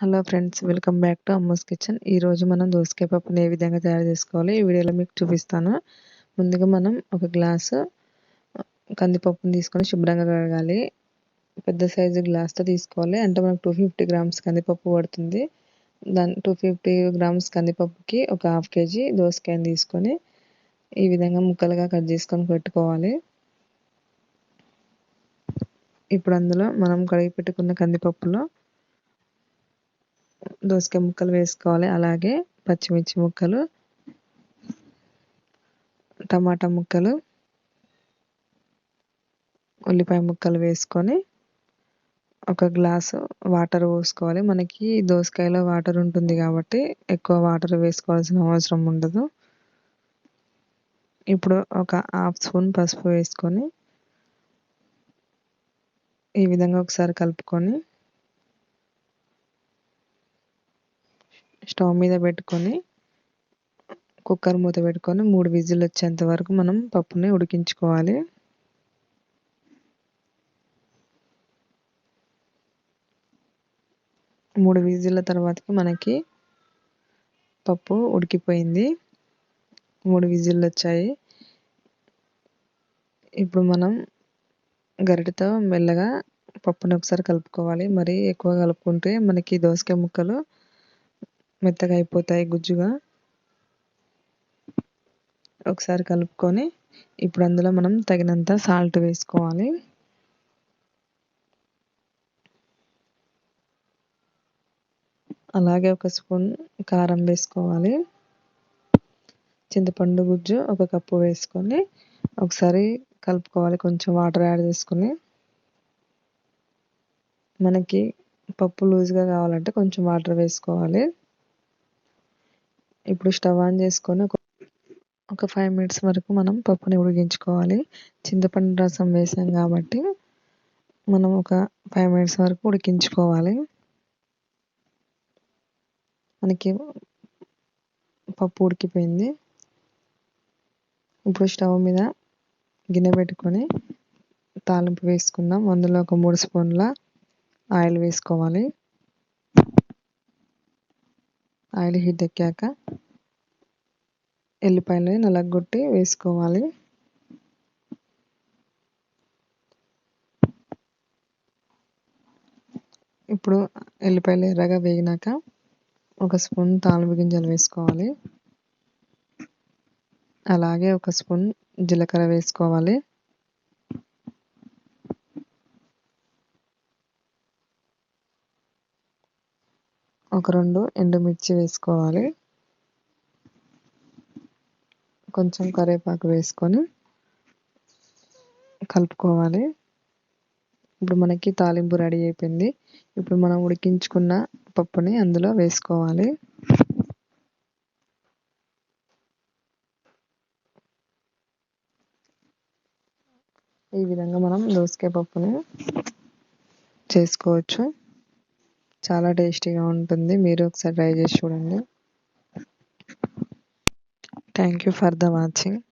Hello friends, welcome back to Ammu's kitchen. ఈరోజు మనం దోసకాయ పప్పుని ఏ విధంగా తయారు చేసుకోవాలి ఈ వీడియోలో మీకు చూపిస్తాను. ముందుగా మనం ఒక గ్లాసు కందిపప్పుని తీసుకొని శుభ్రంగా కడగాలి. పెద్ద సైజు గ్లాస్తో తీసుకోవాలి, అంటే మనకు 250 గ్రామ్స్ కందిపప్పు పడుతుంది. దాని 250 గ్రామ్స్ కందిపప్పుకి ఒక హాఫ్ కేజీ దోసకాయని తీసుకొని ఈ విధంగా ముక్కలుగా కట్ చేసుకొని పెట్టుకోవాలి. ఇప్పుడు అందులో మనం కడిగి పెట్టుకున్న కందిపప్పులో దోసకాయ ముక్కలు వేసుకోవాలి. అలాగే పచ్చిమిర్చి ముక్కలు, టమాటా ముక్కలు, ఉల్లిపాయ ముక్కలు వేసుకొని ఒక గ్లాసు వాటర్ పోసుకోవాలి. మనకి దోసకాయలో వాటర్ ఉంటుంది కాబట్టి ఎక్కువ వాటర్ వేసుకోవాల్సిన అవసరం ఉండదు. ఇప్పుడు ఒక హాఫ్ స్పూన్ పసుపు వేసుకొని ఈ విధంగా ఒకసారి కలుపుకొని స్టవ్ మీద పెట్టుకొని కుక్కర్ మూత పెట్టుకొని 3 విజిల్ వచ్చేంత వరకు మనం పప్పుని ఉడికించుకోవాలి. మూడు విజిల్ల తర్వాతకి మనకి పప్పు ఉడికిపోయింది. 3 విజిల్లు వచ్చాయి. ఇప్పుడు మనం గరిటెతో మెల్లగా పప్పుని ఒకసారి కలుపుకోవాలి. మరి ఎక్కువ కలుపుకుంటే మనకి దోసకాయ ముక్కలు మెత్తగా అయిపోతాయి, గుజ్జుగా. ఒకసారి కలుపుకొని ఇప్పుడు అందులో మనం తగినంత సాల్ట్ వేసుకోవాలి. అలాగే ఒక స్పూన్ కారం వేసుకోవాలి. చింతపండు గుజ్జు ఒక కప్పు వేసుకొని ఒకసారి కలుపుకోవాలి. కొంచెం వాటర్ యాడ్ చేసుకొని, మనకి పప్పు లూజ్గా కావాలంటే కొంచెం వాటర్ వేసుకోవాలి. ఇప్పుడు స్టవ్ ఆన్ చేసుకొని ఒక 5 మినిట్స్ వరకు మనం పప్పుని ఉడికించుకోవాలి. చింతపండు రసం వేసాం కాబట్టి మనం ఒక 5 మినిట్స్ వరకు ఉడికించుకోవాలి. మనకి పప్పు ఉడికిపోయింది. ఇప్పుడు స్టవ్ మీద గిన్నె పెట్టుకొని తాలింపు వేసుకుందాం. అందులో ఒక 3 స్పూన్ల ఆయిల్ వేసుకోవాలి. ఆయిల్ హీట్ ఎక్కాక ఎల్లిపాయలు నలగొట్టి వేసుకోవాలి. ఇప్పుడు ఎల్లిపాయలు ఎర్రగా వేగినాక ఒక స్పూన్ తాలింపు గింజలు వేసుకోవాలి. అలాగే ఒక స్పూన్ జీలకర్ర వేసుకోవాలి. ఒక 2 ఎండుమిర్చి వేసుకోవాలి. కొంచెం కరివేపాకు వేసుకొని కలుపుకోవాలి. ఇప్పుడు మనకి తాలింపు రెడీ అయిపోయింది. ఇప్పుడు మనం ఉడికించుకున్న పప్పుని అందులో వేసుకోవాలి. ఈ విధంగా మనం దోసకాయ పప్పుని చేసుకోవచ్చు. చాలా టేస్టీగా ఉంటుంది. మీరు ఒకసారి ట్రై చేసి చూడండి. Thank you for the watching.